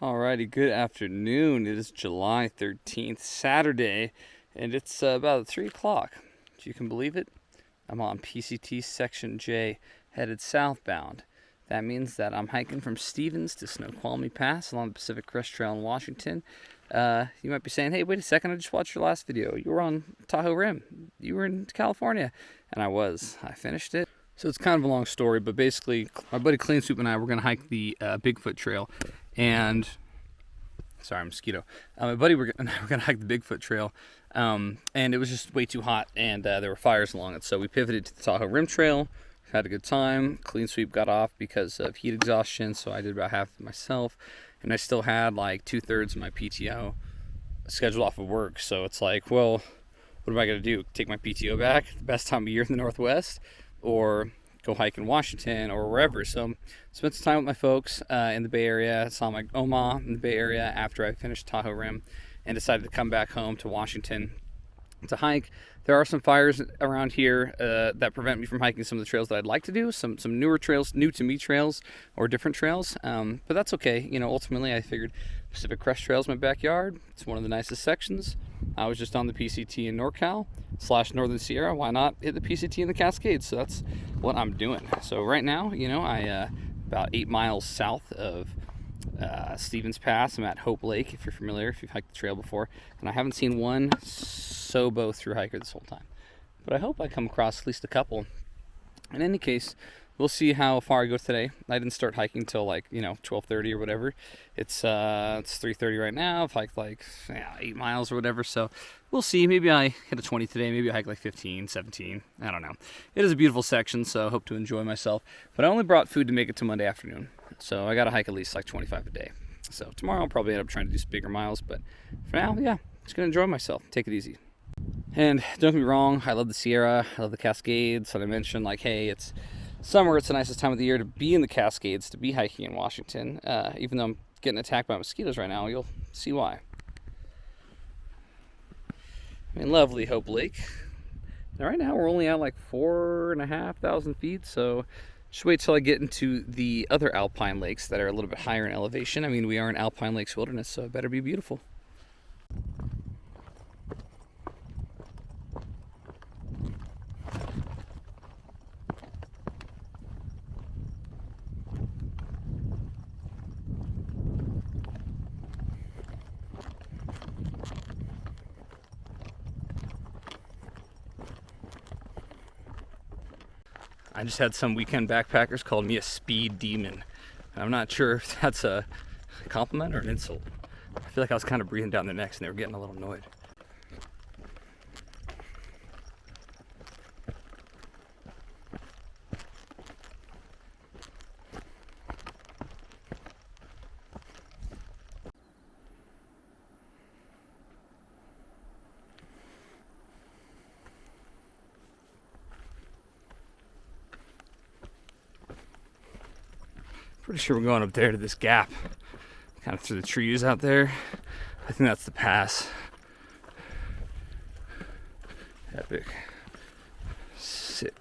Alrighty, good afternoon. It is July 13th, Saturday, and it's about 3 o'clock. If you can believe it, I'm on PCT Section J, headed southbound. That means that I'm hiking from Stevens to Snoqualmie Pass along the Pacific Crest Trail in Washington. You might be saying, hey, wait a second, I just watched your last video. You were on Tahoe Rim. You were in California. And I was. I finished it. So it's kind of a long story, but basically, my buddy Clean Soup and I were going to hike the Bigfoot Trail. And, sorry, mosquito. My buddy and I were going to hike the Bigfoot Trail, and it was just way too hot, and there were fires along it. So we pivoted to the Tahoe Rim Trail, had a good time. Clean Sweep got off because of heat exhaustion, so I did about half of it myself. And I still had like 2/3 of my PTO scheduled off of work. So it's like, well, what am I going to do? Take my PTO back? The best time of year in the Northwest? Or go hike in Washington or wherever. So spent some time with my folks in the Bay Area. Saw my Oma in the Bay Area after I finished Tahoe Rim and decided to come back home to Washington to hike. There are some fires around here that prevent me from hiking some of the trails that I'd like to do, some newer trails, new to me trails, or different trails, but that's okay. You know, ultimately I figured Pacific Crest Trail is my backyard. It's one of the nicest sections. I was just on the PCT in NorCal / Northern Sierra. Why not hit the PCT in the Cascades? So that's what I'm doing. So right now, you know, I about 8 miles south of Stevens Pass. I'm at Hope Lake, if you're familiar, if you've hiked the trail before, and I haven't seen one Sobo through hiker this whole time, but I hope I come across at least a couple. In any case, we'll see how far I go today. I didn't start hiking till 12:30 or whatever. It's 3:30 right now. I've hiked 8 miles or whatever, so we'll see. Maybe I hit a 20 today, maybe I hike 15, 17, I don't know. It is a beautiful section, so I hope to enjoy myself, but I only brought food to make it to Monday afternoon, so I gotta hike at least 25 a day. So tomorrow I'll probably end up trying to do some bigger miles, but for now, yeah, just gonna enjoy myself, take it easy. And don't get me wrong, I love the Sierra, I love the Cascades, and I mentioned hey, it's summer, it's the nicest time of the year to be in the Cascades, to be hiking in Washington. Even though I'm getting attacked by mosquitoes right now, you'll see why. I'm in lovely Hope Lake. Now right now we're only at 4,500 feet, so just wait till I get into the other Alpine lakes that are a little bit higher in elevation. I mean, we are in Alpine Lakes Wilderness, so it better be beautiful. I just had some weekend backpackers called me a speed demon. I'm not sure if that's a compliment or an insult. I feel like I was kind of breathing down their necks and they were getting a little annoyed. Pretty sure we're going up there to this gap, kind of through the trees out there. I think that's the pass. Epic. Sick.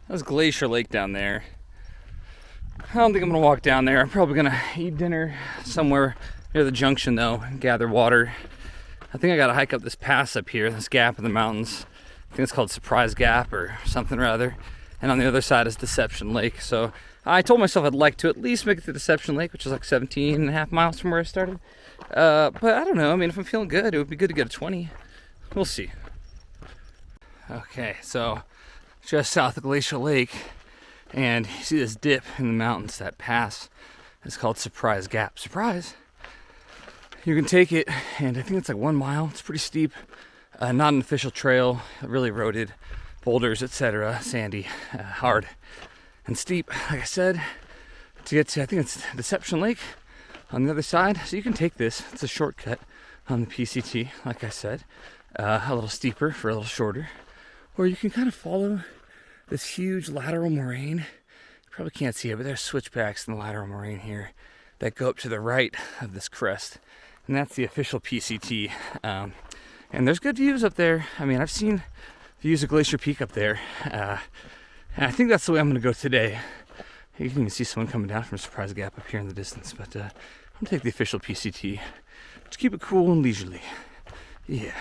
That's Glacier Lake down there. I don't think I'm gonna walk down there. I'm probably gonna eat dinner somewhere near the junction though, and gather water. I think I gotta hike up this pass up here, this gap in the mountains. I think it's called Surprise Gap or something rather. And on the other side is Deception Lake. So I told myself I'd like to at least make it to Deception Lake, which is 17.5 miles from where I started. But I don't know, I mean, if I'm feeling good, it would be good to get a 20. We'll see. Okay, so just south of Glacier Lake, and you see this dip in the mountains, that pass. It's called Surprise Gap. Surprise! You can take it, and I think it's 1 mile. It's pretty steep. Not an official trail, really eroded, boulders, etc., sandy, hard. and steep, like I said, to get to, I think it's Deception Lake on the other side. So you can take this. It's a shortcut on the PCT, like I said, a little steeper for a little shorter. Or you can kind of follow this huge lateral moraine. You probably can't see it, but there's switchbacks in the lateral moraine here that go up to the right of this crest. And that's the official PCT. And there's good views up there. I mean, I've seen views of Glacier Peak up there. And I think that's the way I'm going to go today. You can even see someone coming down from Surprise Gap up here in the distance. But I'm going to take the official PCT. Just keep it cool and leisurely. Yeah.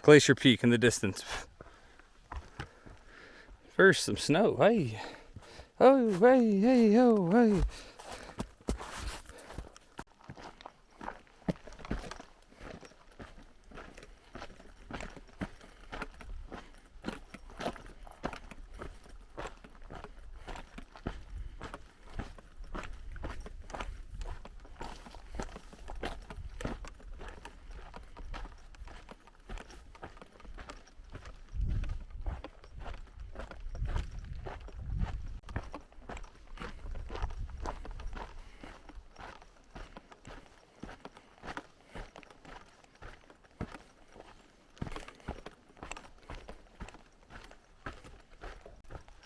Glacier Peak in the distance. First, some snow. Hey, oh, hey, hey, oh, hey.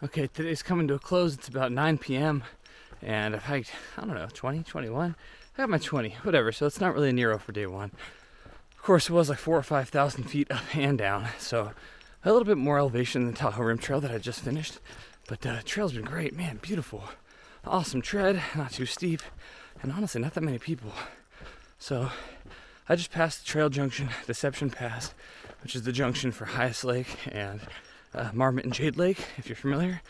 Okay, today's coming to a close. It's about 9 p.m. and I've hiked, I don't know, 20, 21? I got my 20, whatever, so it's not really a Nero for day one. Of course, it was like 4,000 or 5,000 feet up and down, so a little bit more elevation than the Tahoe Rim Trail that I just finished. But the trail's been great, man, beautiful. Awesome tread, not too steep, and honestly, not that many people. So I just passed the trail junction, Deception Pass, which is the junction for Highest Lake and Marmot and Jade Lake, if you're familiar.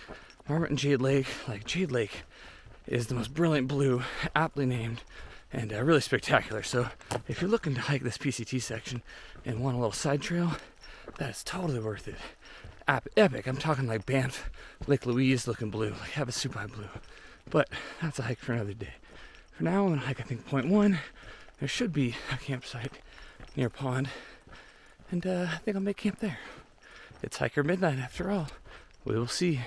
Marmot and Jade Lake, like Jade Lake is the most brilliant blue, aptly named, and really spectacular. So if you're looking to hike this PCT section and want a little side trail, that is totally worth it. Epic. I'm talking like Banff, Lake Louise looking blue, like Havasupai blue. But that's a hike for another day. For now, I'm gonna hike, I think, point 1. There should be a campsite near a pond, and I think I'll make camp there. It's hiker midnight after all. We will see.